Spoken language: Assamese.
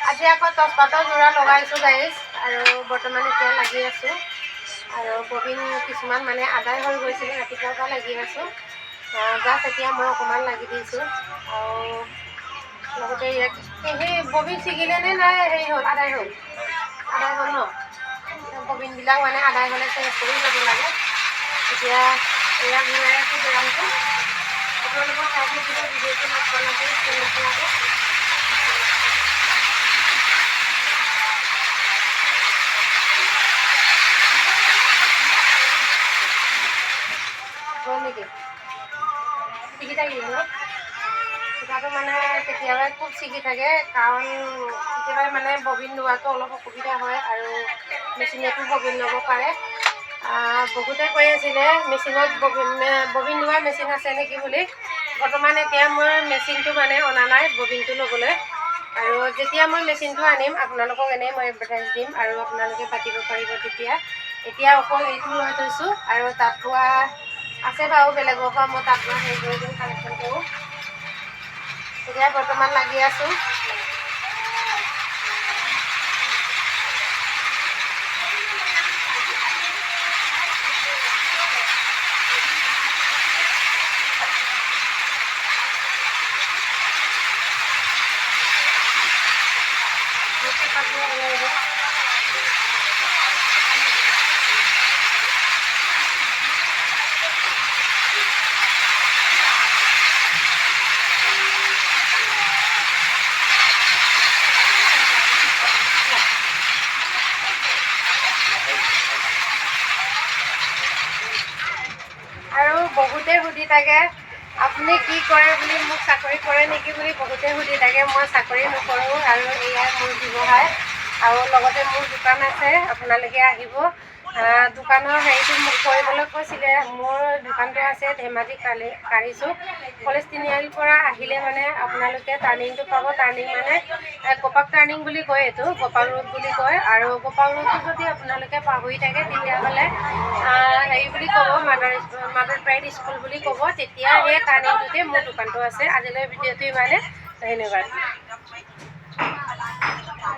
আজি আকৌ তচপাতৰ যোৰা লগাইছোঁ গাইজ আৰু বৰ্তমান এতিয়া লাগি আছোঁ আৰু ববিন কিছুমান মানে আদায় হৈ গৈছিলে ৰাতিপুৱাৰ পৰা লাগি আছোঁ জাষ্ট এতিয়া মই অকণমান লাগি দিছোঁ আৰু লগতে ইয়াত সেই ববিন ছিগিলে নে নাই হেৰি হ'ল আদায় হ'ল ন ববিনবিলাক মানে আদায় হ'লে চেঞ্জ কৰি ল'ব লাগে এতিয়া এয়া ঘূৰাই আছোঁ বেৰামটো আপোনালোকৰ চাই থাকিব ভিডিঅ'টো নচলাকৈ নচলাকৈ হ'ল নেকি ছিগি থাকিলে ন সূতাটো মানে কেতিয়াবা খুব ছিগি থাকে কাৰণ কেতিয়াবা মানে ববিন লোৱাটো অলপ অসুবিধা হয় আৰু মেচিনতো ববিন ল'ব পাৰে বহুতে কৈ আছিলে মেচিনত ববিন লোৱা মেচিন আছে নেকি বুলি বৰ্তমান এতিয়া মই মেচিনটো মানে অনা নাই ববিনটো ল'বলৈ আৰু যেতিয়া মই মেচিনটো আনিম আপোনালোকক এনেই মই এডভাৰটাইজ দিম আৰু আপোনালোকে পাতিব পাৰিব তেতিয়া এতিয়া অকল এইটো লৈ থৈছোঁ আৰু তাত পোৱা আছে বাৰু বেলেগৰ পৰা মই তাত মই হেৰি কৰি দিম কালেকশ্যন কৰোঁ এতিয়া বৰ্তমান লাগি আছোঁ আৰু বহুতে সুধি থাকে আপুনি কি কৰে বুলি মোক চাকৰি কৰে নেকি বুলি বহুতে সুধি থাকে মই চাকৰি নকৰোঁ আৰু এয়াই মোৰ ব্যৱসায় আৰু লগতে মোৰ দোকান আছে আপোনালোকে আহিব দোকানৰ হেৰিটো মোক কৰিবলৈ কৈছিলে মোৰ দোকানটো আছে ধেমাজি কাৰিচুক কলেজ তিনিআলিৰ পৰা আহিলে মানে আপোনালোকে টাৰ্ণিংটো পাব টাৰ্ণিং মানে গোপাক টাৰ্ণিং বুলি কয় এইটো গোপাল ৰোড বুলি কয় আৰু গোপাল ৰোডটো যদি আপোনালোকে পাহৰি থাকে তেতিয়াহ'লে হেৰি বুলি ক'ব মাদাৰ প্ৰাইড স্কুল বুলি ক'ব তেতিয়া সেই টাৰ্ণিংটোতে মোৰ দোকানটো আছে আজিলৈ ভিডিঅ'টো ইমানে ধন্যবাদ